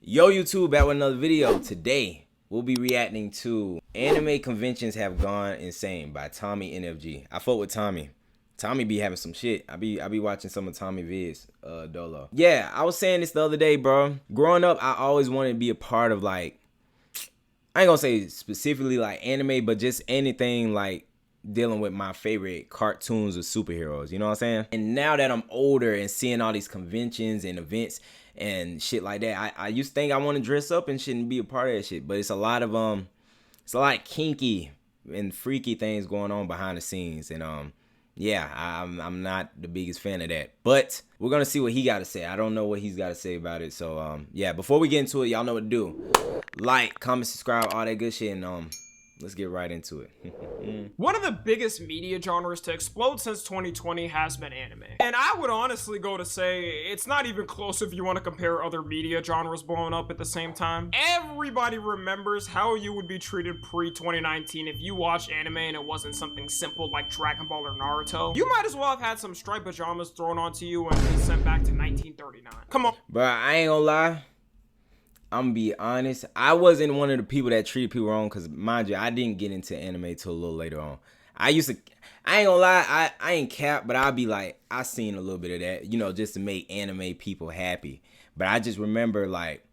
Yo YouTube, back with another video. Today we'll be reacting to Anime Conventions Have Gone Insane by Tommy NFG. I fuck with Tommy. Tommy be having some shit. I be watching some of Tommy vids, Dolo. Yeah, I was saying this the other day, bro. Growing up, I always wanted to be a part of, like, I ain't gonna say specifically like anime, but just anything like dealing with my favorite cartoons or superheroes, you know what I'm saying? And now that I'm older and seeing all these conventions and events and shit like that, I used to think I want to dress up and shit and be a part of that shit, but it's a lot of kinky and freaky things going on behind the scenes, and yeah, I'm not the biggest fan of that, but we're gonna see what he got to say. I don't know what he's got to say about it, so yeah, before we get into it, y'all know what to do. Like, comment, subscribe, all that good shit, and let's get right into it. One of the biggest media genres to explode since 2020 has been anime. And I would honestly go to say it's not even close if you want to compare other media genres blowing up at the same time. Everybody remembers how you would be treated pre-2019 if you watched anime and it wasn't something simple like Dragon Ball or Naruto. You might as well have had some striped pajamas thrown onto you and be sent back to 1939. Come on. Bruh, I ain't gonna lie. I'm gonna be honest, I wasn't one of the people that treated people wrong, because mind you, I didn't get into anime till a little later on. I ain't gonna lie, I ain't cap, but I'll be like, I seen a little bit of that, you know, just to make anime people happy. But I just remember, like,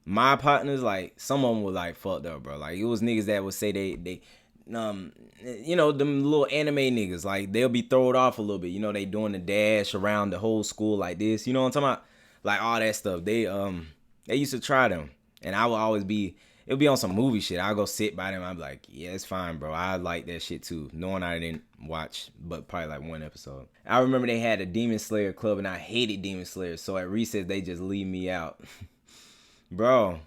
my partners, like, some of them were like fucked up, bro. Like, it was niggas that would say they you know, them little anime niggas, like, they'll be thrown off a little bit, you know, they doing the dash around the whole school like this, you know what I'm talking about? Like, all that stuff. They used to try them, and I would always be, it would be on some movie shit. I'll go sit by them. I'd be like, yeah, it's fine, bro. I like that shit too, knowing I didn't watch but probably like one episode. I remember they had a Demon Slayer club, and I hated Demon Slayer, so at recess they just leave me out. Bro,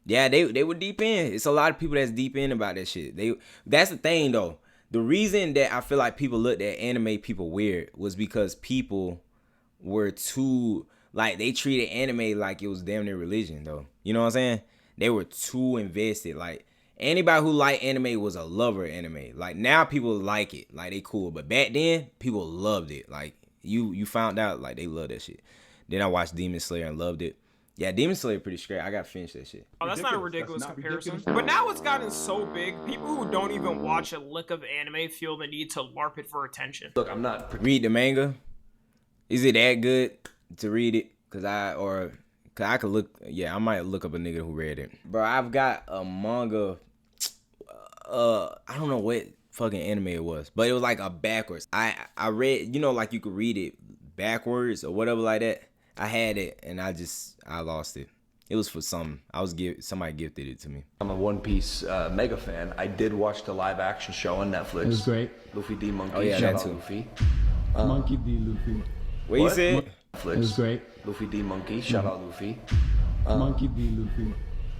yeah, they were deep in. It's a lot of people that's deep in about that shit. That's the thing though. The reason that I feel like people looked at anime people weird was because people were too, like, they treated anime like it was damn near religion, though. You know what I'm saying? They were too invested. Like, anybody who liked anime was a lover of anime. Like, now people like it. Like, they cool. But back then, people loved it. Like, you found out, like, they love that shit. Then I watched Demon Slayer and loved it. Yeah, Demon Slayer pretty straight. I gotta finish that shit. Oh, that's not a ridiculous comparison. But now it's gotten so big, people who don't even watch a lick of anime feel the need to LARP it for attention. Look, I'm not... Read the manga? Is it that good to read it? Cause I could look, yeah, I might look up a nigga who read it. Bro, I've got a manga, I don't know what fucking anime it was, but it was like a backwards. I read, you know, like you could read it backwards or whatever like that. I had it and I lost it. It was for something. Somebody gifted it to me. I'm a One Piece mega fan. I did watch the live action show on Netflix. It was great. Luffy D Monkey. Oh yeah, Shout that out too. Luffy. Monkey D. Luffy. What you said? Netflix. It was great. Luffy D Monkey. Shout out Luffy. Monkey D. Luffy.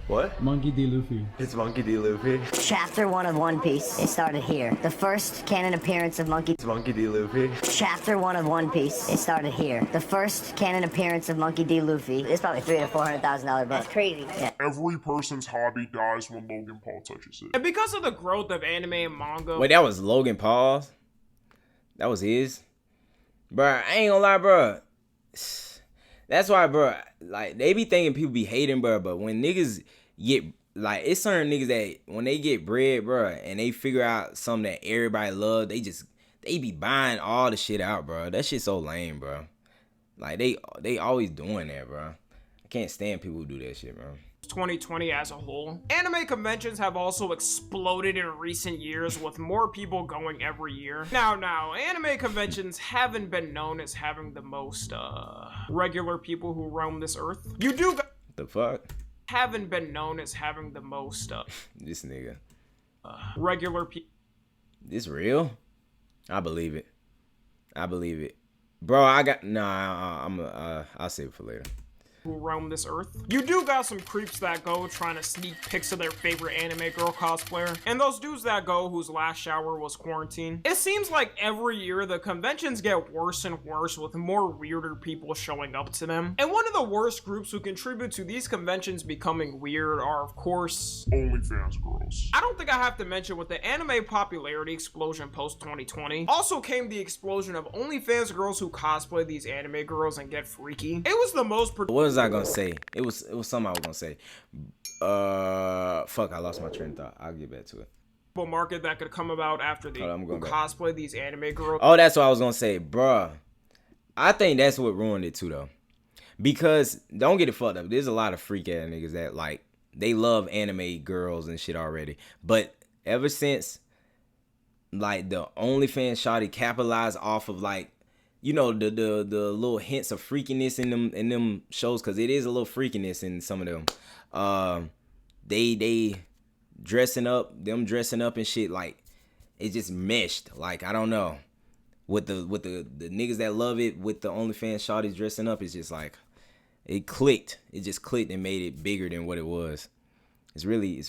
What? Monkey D. Luffy. It's Monkey D Luffy. Chapter 1 of One Piece. It started here. The first canon appearance of Monkey... It's Monkey D Luffy. Chapter 1 of One Piece. It started here. The first canon appearance of Monkey D. Luffy. It's probably $300,000 to $400,000 book. That's crazy. Yeah. Every person's hobby dies when Logan Paul touches it. And because of the growth of anime and manga... Wait, that was Logan Paul's? That was his? Bruh, I ain't gonna lie, bruh. That's why, bruh, like, they be thinking people be hating, bruh, but when niggas get, like, it's certain niggas that when they get bread, bruh, and they figure out something that everybody love, they be buying all the shit out, bruh. That shit so lame, bruh. Like, they always doing that, bruh. I can't stand people who do that shit, bruh. 2020 as a whole. Anime conventions have also exploded in recent years, with more people going every year. Now, anime conventions haven't been known as having the most, regular people who roam this earth. You do The fuck? haven't been known as having the most, This nigga. regular people. This real? I believe it. I believe it. Bro, I'll save it for later. Who roam this earth. You do got some creeps that go trying to sneak pics of their favorite anime girl cosplayer, and those dudes that go whose last shower was quarantine. It seems like every year the conventions get worse and worse, with more weirder people showing up to them. And one of the worst groups who contribute to these conventions becoming weird are, of course, OnlyFans girls. I don't think I have to mention, with the anime popularity explosion post 2020, also came the explosion of OnlyFans girls who cosplay these anime girls and get freaky. It was the most What was was I gonna say? It was something I was gonna say. Fuck, I lost my train of thought. I'll get back to it. market that could come about after they Hold on, I'm going back. cosplay these anime girls. Oh, that's what I was gonna say, bruh. I think that's what ruined it too, though. Because don't get it fucked up. There's a lot of freak ass niggas that like they love anime girls and shit already. But ever since like the OnlyFans shawty capitalized off of like, you know, the little hints of freakiness in them shows, because it is a little freakiness in some of them. They dressing up and shit, like it just meshed. Like I don't know, with the niggas that love it with the OnlyFans shawties dressing up, it's just like it clicked. It just clicked and made it bigger than what it was. It's really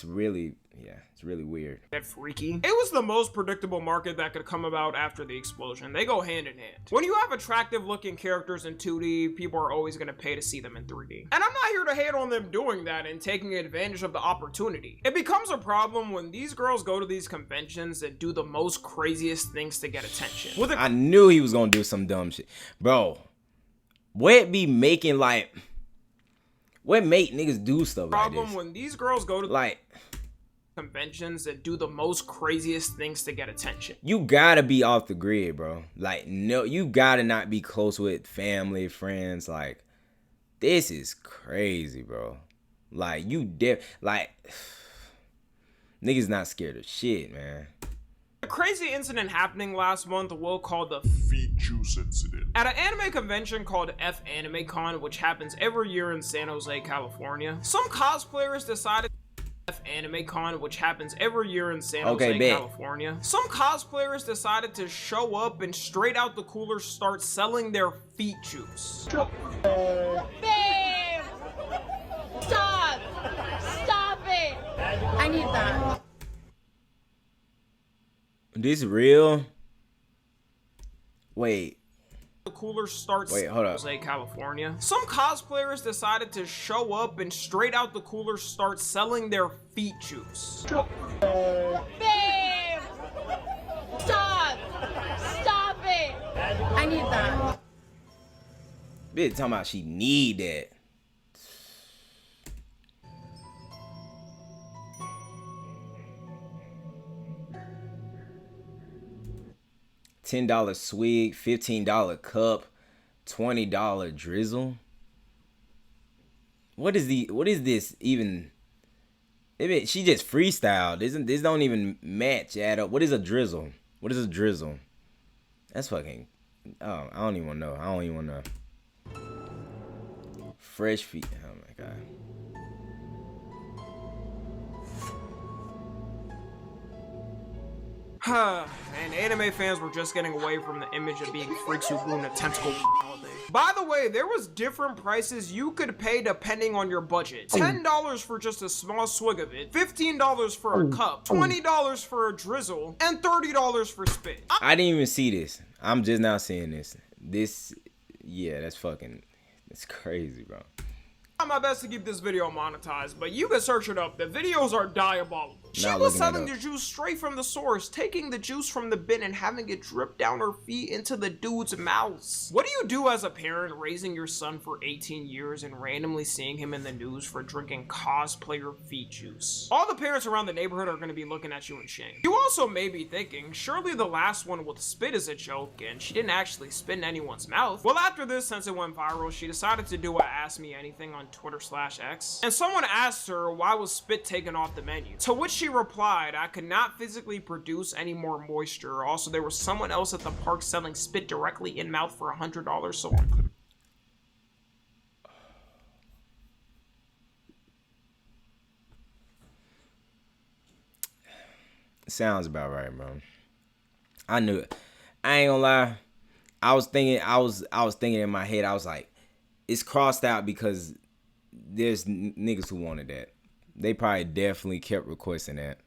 weird. That freaky. It was the most predictable market that could come about after the explosion. They go hand in hand. When you have attractive looking characters in 2D, people are always going to pay to see them in 3D. And I'm not here to hate on them doing that and taking advantage of the opportunity. It becomes a problem when these girls go to these conventions and do the most craziest things to get attention. I knew he was going to do some dumb shit. Bro, what make niggas do stuff like this? When these girls go to like conventions and do the most craziest things to get attention. You gotta be off the grid, bro. Like, no, you gotta not be close with family, friends. Like, this is crazy, bro. Like, niggas not scared of shit, man. A crazy incident happening last month, Will called the Feet juice incident. At an anime convention called F Anime Con, which happens every year in San Jose, California. Some cosplayers decided F Anime Con, which happens every year in San Jose, California. Some cosplayers decided to show up and straight out the cooler start selling their feet juice. Babe! Stop! Stop it! I need that. This real? Wait. The cooler starts Wait, hold up. Jose, California. Some cosplayers decided to show up and straight out the cooler start selling their feet juice. Babe! Stop! Stop it! I need that. Bitch talking about she need that. $10 swig, $15 cup, $20 drizzle. What is this even? She just freestyled. This don't even add up. What is a drizzle? What is a drizzle? That's fucking. Oh, I don't even know. I don't even know. Fresh feet. Oh my god. And anime fans were just getting away from the image of being freaks who grew in a tentacle all day. By the way, there was different prices you could pay depending on your budget. $10 for just a small swig of it, $15 for a cup, $20 for a drizzle, and $30 for spit. I didn't even see this. I'm just now seeing this. Yeah, that's crazy, bro. I try my best to keep this video monetized, but you can search it up. The videos are diabolical. She was selling the juice straight from the source, taking the juice from the bin and having it drip down her feet into the dude's mouth. What do you do as a parent raising your son for 18 years and randomly seeing him in the news for drinking cosplayer feet juice? All the parents around the neighborhood are going to be looking at you in shame. You also may be thinking, surely the last one with spit is a joke and she didn't actually spit in anyone's mouth. Well, after this, since it went viral, she decided to do a Ask Me Anything on Twitter/X. And someone asked her why was spit taken off the menu, to which she replied, I could not physically produce any more moisture. Also, there was someone else at the park selling spit directly in mouth for $100, so I couldn't. Sounds about right, bro. I knew it. I ain't gonna lie. I was thinking in my head, I was like, it's crossed out because there's niggas who wanted that. They probably definitely kept requesting that.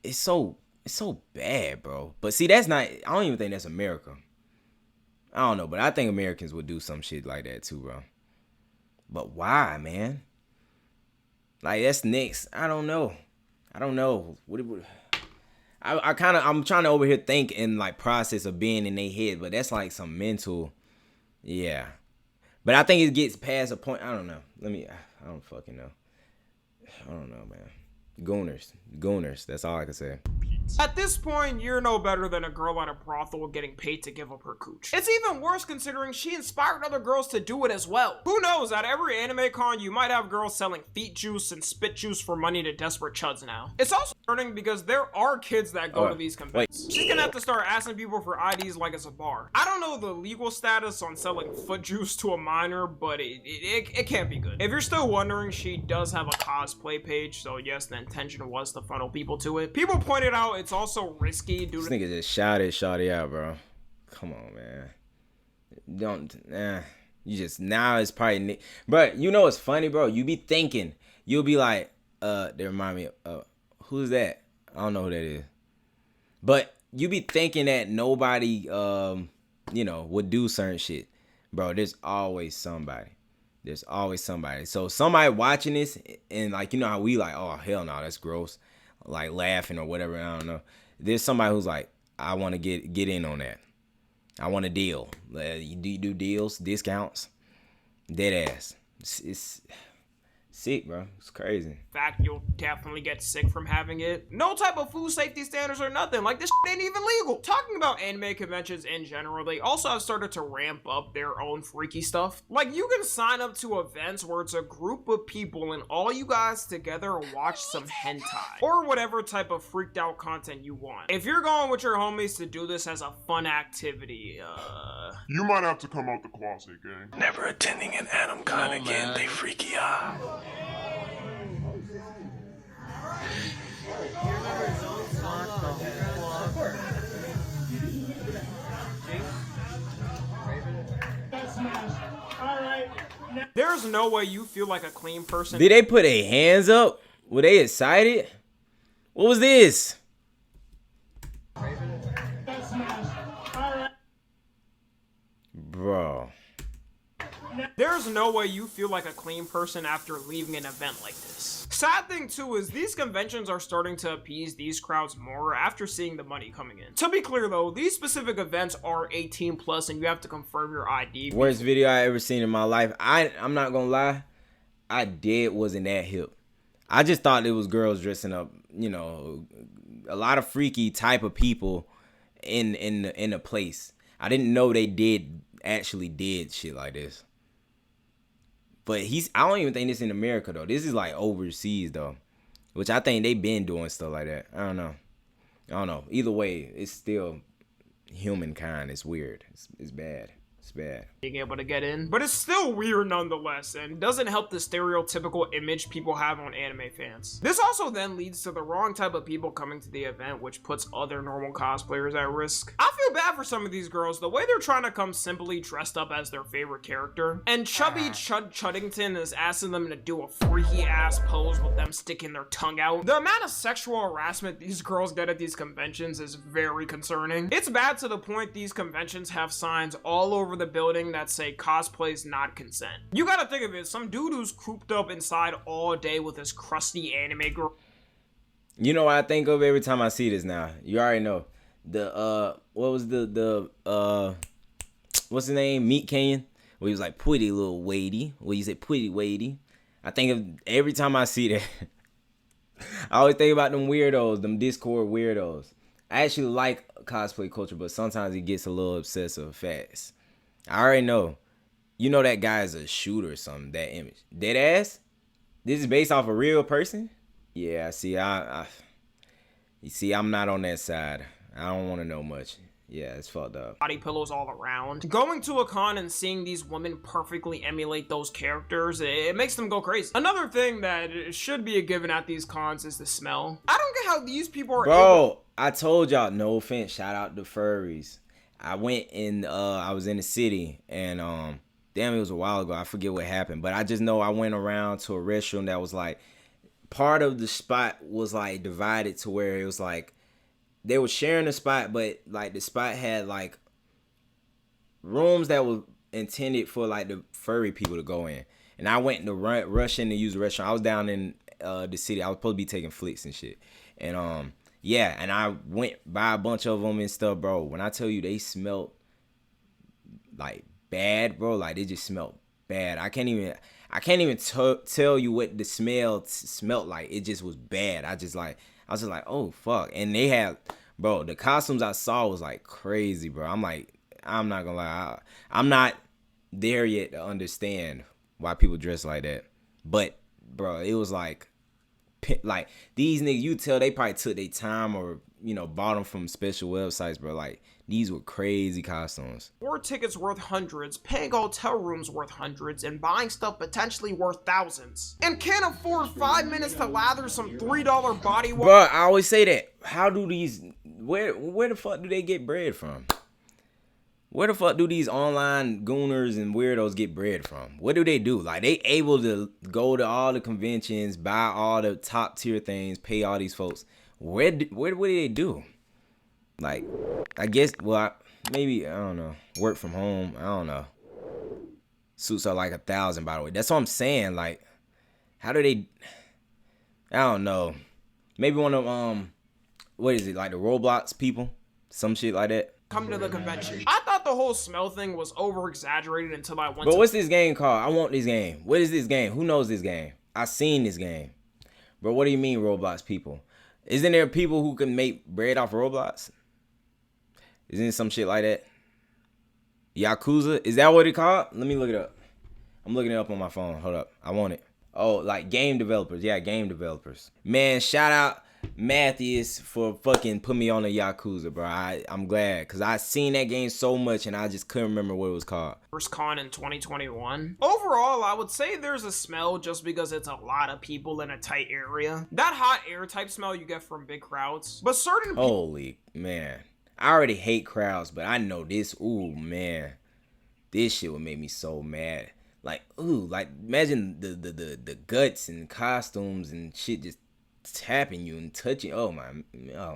It's so bad, bro. But see, that's not, I don't even think that's America. I don't know, but I think Americans would do some shit like that too, bro. But why, man? Like, that's next. I don't know. I'm trying to over here think and like process of being in their head, but that's like some mental, yeah. But I think it gets past a point. I don't know. I don't fucking know. I don't know, man. Gooners. That's all I can say. At this point, you're no better than a girl at a brothel getting paid to give up her cooch. It's even worse considering she inspired other girls to do it as well. Who knows, at every anime con, you might have girls selling feet juice and spit juice for money to desperate chuds now. It's also concerning because there are kids that go to these conventions. She's gonna have to start asking people for IDs like it's a bar. I don't know the legal status on selling foot juice to a minor, but it can't be good. If you're still wondering, she does have a cosplay page, so yes, the intention was to funnel people to it. People pointed out it's also risky due This to nigga just shouted shawty out, bro. Come on, man. You just, now it's probably, bro, you know what's funny, bro? You be thinking, you'll be like, they remind me of, who's that? I don't know who that is. But you be thinking that nobody, would do certain shit. Bro, there's always somebody. There's always somebody. So somebody watching this and like, you know how we like, oh, hell no, that's gross. Like laughing or whatever, I don't know. There's somebody who's like, I want to get in on that. I want a deal. You do deals, discounts, dead ass. It's sick, bro. It's crazy. fact, you'll definitely get sick from having it. No type of food safety standards or nothing. Like, this shit ain't even legal. Talking about anime conventions in general, they also have started to ramp up their own freaky stuff. Like, you can sign up to events where it's a group of people and all you guys together watch some hentai. Or whatever type of freaked out content you want. If you're going with your homies to do this as a fun activity, You might have to come out the closet, gang. Never attending an Atom Con again, they freaky ah. there's no way you feel like a clean person. Did they put their hands up? Were they excited? What was this? Bro. There's no way you feel like a clean person after leaving an event like this. Sad thing too is these conventions are starting to appease these crowds more after seeing the money coming in. To be clear though, these specific events are 18 plus and you have to confirm your ID. Worst video I ever seen in my life. I'm not gonna lie, I wasn't that hip. I just thought it was girls dressing up, you know, a lot of freaky type of people in a place. I didn't know they actually did shit like this. But I don't even think this in America though. This is like overseas though, which I think they been doing stuff like that. I don't know. Either way, it's still humankind. It's weird. It's bad. It's bad. Being able to get in, but it's still weird nonetheless and doesn't help the stereotypical image people have on anime fans. This also then leads to the wrong type of people coming to the event, which puts other normal cosplayers at risk. I feel bad for some of these girls, the way they're trying to come simply dressed up as their favorite character, and chubby Chud Chuddington is asking them to do a freaky ass pose with them sticking their tongue out. The amount of sexual harassment these girls get at these conventions is very concerning. It's bad to the point these conventions have signs all over the building that say cosplay's not consent. You gotta think of it, some dude who's cooped up inside all day with his crusty anime girl. You know what I think of every time I see this now? You already know. What was what's his name? Meat Canyon? Where he was like, pretty little weighty. Where you say pretty weighty. I think of every time I see that. I always think about them weirdos, them Discord weirdos. I actually like cosplay culture, but sometimes it gets a little obsessive fast. I already know. You know that guy is a shooter or something, that image. Dead ass? This is based off a real person? Yeah, see, you see, I'm not on that side. I don't want to know much. Yeah, it's fucked up. Body pillows all around. Going to a con and seeing these women perfectly emulate those characters, it makes them go crazy. Another thing that should be a given at these cons is the smell. I don't get how these people are Bro, I told y'all, no offense, shout out to furries. I went in, I was in the city, and damn, it was a while ago. I forget what happened, but I just know I went around to a restroom that was like, part of the spot was like divided to where it was like, they were sharing the spot, but like the spot had like rooms that were intended for like the furry people to go in. And I went to rush in to use the restroom. I was down in the city. I was supposed to be taking flicks and shit. And yeah, and I went by a bunch of them and stuff, bro. When I tell you they smelled like bad, bro, like they just smelled bad. I can't even tell you what the smell smelled like. It just was bad. I was just like, oh fuck. And they had, bro, the costumes I saw was like crazy, bro. I'm like, I'm not gonna lie, I'm not there yet to understand why people dress like that. But bro, it was like these niggas, you tell they probably took their time or, you know, bought them from special websites, bro. Like, these were crazy costumes. War tickets worth hundreds, paying hotel rooms worth hundreds, and buying stuff potentially worth thousands. And can't afford 5 minutes to lather some $3 body wash. Bro, I always say that. How do these, where the fuck do they get bread from? Where the fuck do these online gooners and weirdos get bread from? What do they do? Like, they able to go to all the conventions, buy all the top tier things, pay all these folks. What do they do? Like, I guess, well, maybe, I don't know, work from home. I don't know. Suits are like $1,000, by the way. That's what I'm saying. Like, how do they, I don't know. Maybe one of, what is it, like the Roblox people? Some shit like that. Come to the convention. I thought the whole smell thing was over exaggerated until I went But what's this game called? I want this game. What is this game? Who knows this game? I seen this game. Bro, what do you mean Roblox people? Isn't there people who can make bread off Roblox? Isn't it some shit like that? Yakuza? Is that what it called? Let me look it up. I'm looking it up on my phone. Hold up. I want it. Oh, like game developers. Yeah, game developers. Man, shout out Matthews for fucking put me on a Yakuza, bro. I'm glad, because I seen that game so much and I just couldn't remember what it was called. First con in 2021. Overall, I would say there's a smell just because it's a lot of people in a tight area. That hot air type smell you get from big crowds. But certain holy man, I already hate crowds, but I know this. Ooh man, this shit would make me so mad. Like, ooh, like imagine the guts and costumes and shit just tapping you and touching. Oh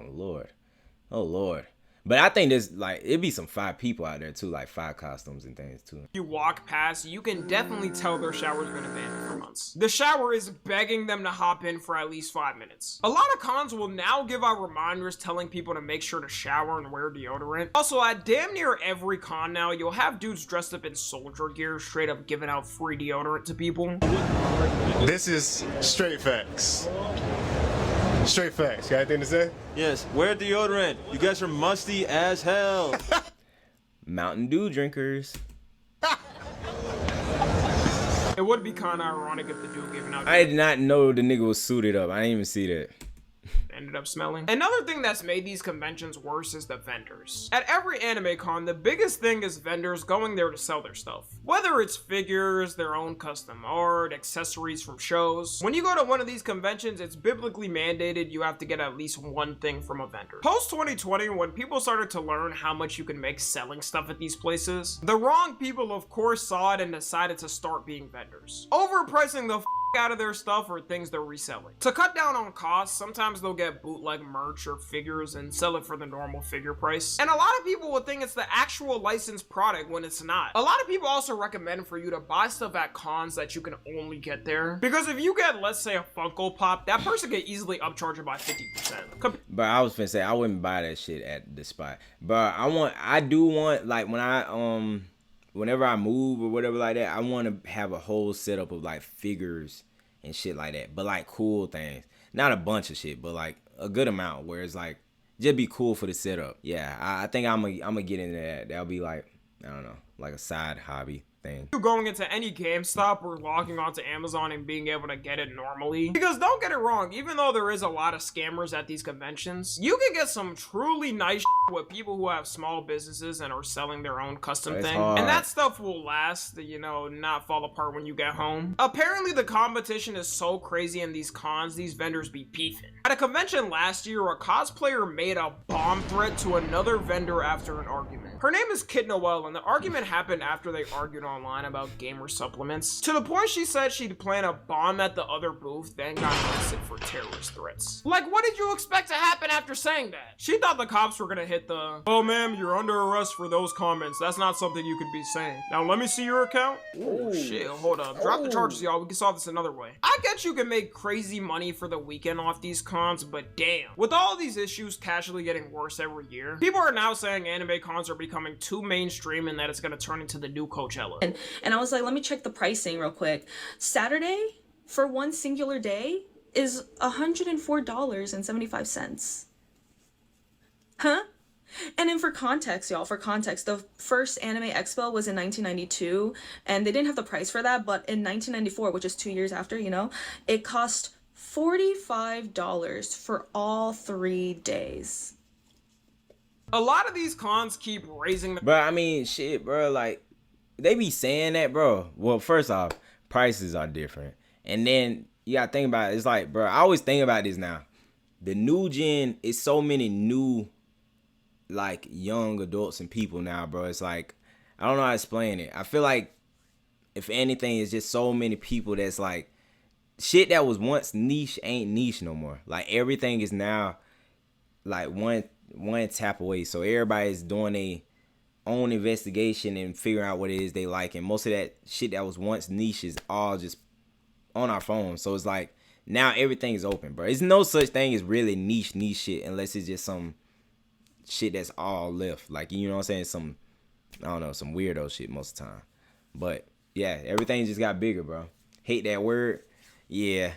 lord. But I think there's like, it'd be some 5 people out there too, like 5 costumes and things too. You walk past, you can definitely tell their shower's been abandoned for months. The shower is begging them to hop in for at least 5 minutes. A lot of cons will now give out reminders telling people to make sure to shower and wear deodorant. Also, at damn near every con now, you'll have dudes dressed up in soldier gear straight up giving out free deodorant to people. This is straight facts. Straight facts. Got anything to say? Yes. Wear deodorant. You guys are musty as hell. Mountain Dew drinkers. It would be kind of ironic if the dude giving out. I did not know the nigga was suited up. I didn't even see that. Ended up smelling. Another thing that's made these conventions worse is the vendors. At every anime con, the biggest thing is vendors going there to sell their stuff. Whether it's figures, their own custom art, accessories from shows. When you go to one of these conventions, it's biblically mandated you have to get at least one thing from a vendor. Post 2020, when people started to learn how much you can make selling stuff at these places, the wrong people of course saw it and decided to start being vendors, overpricing the out of their stuff or things they're reselling. To cut down on costs, sometimes they'll get bootleg merch or figures and sell it for the normal figure price. And a lot of people will think it's the actual licensed product when it's not. A lot of people also recommend for you to buy stuff at cons that you can only get there. Because if you get, let's say, a Funko Pop, that person can easily upcharge it by 50%. But I was finna say, I wouldn't buy that shit at the spot. But I do want, like, when I, whenever I move or whatever like that, I want to have a whole setup of like figures and shit like that, but like cool things, not a bunch of shit, but like a good amount where it's like just be cool for the setup. Yeah, I think I'm gonna get into that. That'll be like, I don't know, like a side hobby thing. Going into any GameStop or logging onto Amazon and being able to get it normally. Because don't get it wrong, even though there is a lot of scammers at these conventions, you can get some truly nice with people who have small businesses and are selling their own custom thing. And that stuff will last, you know, not fall apart when you get home. Apparently the competition is so crazy in these cons, these vendors be beefing. At a convention last year, a cosplayer made a bomb threat to another vendor after an argument. Her name is Kid Noel, and the argument happened after they argued online about gamer supplements. To the point she said she'd plan a bomb at the other booth, then got arrested for terrorist threats. Like, what did you expect to happen after saying that? She thought the cops were gonna hit hit the, "Oh ma'am, you're under arrest for those comments. That's not something you could be saying. Now let me see your account." Oh shit, hold up. Drop the charges, y'all. We can solve this another way. I get you can make crazy money for the weekend off these cons, but damn. With all these issues casually getting worse every year, people are now saying anime cons are becoming too mainstream and that it's gonna turn into the new Coachella. And I was like, let me check the pricing real quick. Saturday for one singular day is $104.75. Huh? And then for context, y'all, the first Anime Expo was in 1992, and they didn't have the price for that, but in 1994, which is 2 years after, you know, it cost $45 for all 3 days. A lot of these cons keep raising the— Bro, I mean, shit, bro, like, they be saying that, bro. Well, first off, prices are different. And then, you gotta think about it. It's like, bro, I always think about this now. The new gen is so many new, like, young adults and people now, bro. It's like, I don't know how to explain it. I feel like, if anything, it's just so many people that's like, shit that was once niche ain't niche no more. Like, everything is now, like, one tap away. So everybody's doing their own investigation and figuring out what it is they like. And most of that shit that was once niche is all just on our phone. So it's like, now everything is open, bro. There's no such thing as really niche shit unless it's just some shit that's all left. Like, you know what I'm saying? Some, I don't know, some weirdo shit most of the time. But yeah, everything just got bigger, bro. Hate that word. Yeah,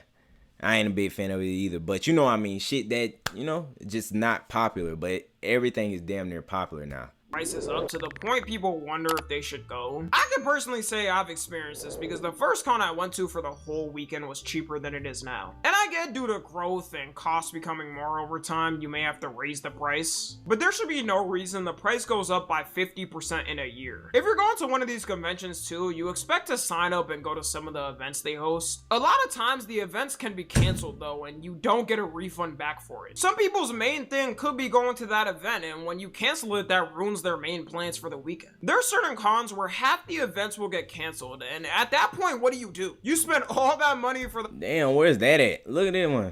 I ain't a big fan of it either. But you know what I mean? Shit that, you know, just not popular. But everything is damn near popular now. Prices up to the point people wonder if they should go. I can personally say I've experienced this because the first con I went to for the whole weekend was cheaper than it is now. And I get due to growth and costs becoming more over time, you may have to raise the price. But there should be no reason the price goes up by 50% in a year. If you're going to one of these conventions too, you expect to sign up and go to some of the events they host. A lot of times the events can be canceled though, and you don't get a refund back for it. Some people's main thing could be going to that event, and when you cancel it, that ruins their main plans for the weekend. There are certain cons where half the events will get canceled, and at that point, what do? You spend all that money for the— Damn, where's that at? Look at that one.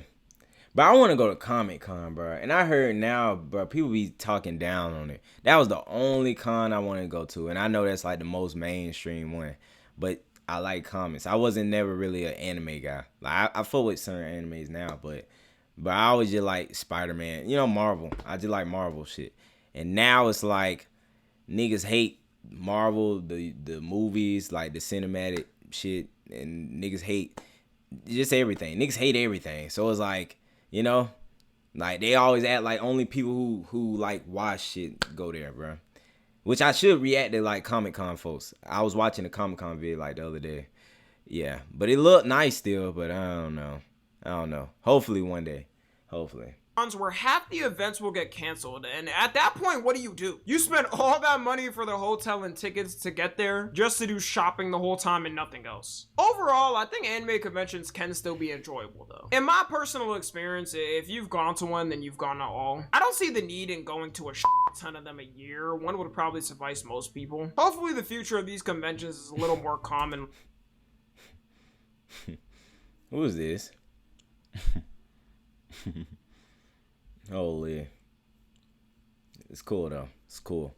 But I want to go to Comic Con, bro. And I heard now, bro, people be talking down on it. That was the only con I want to go to, and I know that's like the most mainstream one. But I like comics. I wasn't never really an anime guy. Like I fuck with certain animes now, but I always just like Spider-Man. You know, Marvel. I just like Marvel shit. And now it's like niggas hate Marvel, the movies, like the cinematic shit, and niggas hate just everything. Niggas hate everything. So it's like, you know, like they always act like only people who like watch shit go there, bro. Which I should react to like Comic-Con folks. I was watching a Comic-Con video like the other day. Yeah, but it looked nice still, but I don't know. Hopefully one day. Hopefully. Where half the events will get canceled, and at that point, what do? You spend all that money for the hotel and tickets to get there just to do shopping the whole time and nothing else. Overall, I think anime conventions can still be enjoyable though. In my personal experience, if you've gone to one, then you've gone to all. I don't see the need in going to a ton of them a year. One would probably suffice most people. Hopefully the future of these conventions is a little more common. Who is this? Holy. It's cool though. It's cool.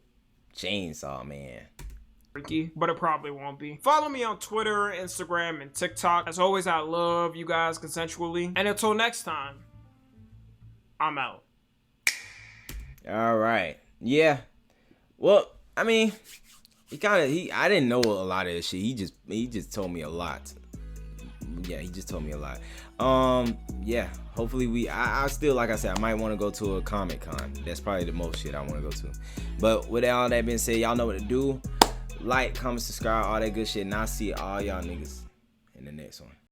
Chainsaw Man. Freaky, but it probably won't be. Follow me on Twitter, Instagram, and TikTok. As always, I love you guys consensually. And until next time, I'm out. All right. Yeah. Well, I mean, I didn't know a lot of this shit. He just told me a lot. Yeah, he just told me a lot. Yeah, hopefully I still, like I said, I might want to go to a Comic-Con. That's probably the most shit I want to go to. But with all that being said, y'all know what to do. Like, comment, subscribe, all that good shit. And I'll see all y'all niggas in the next one.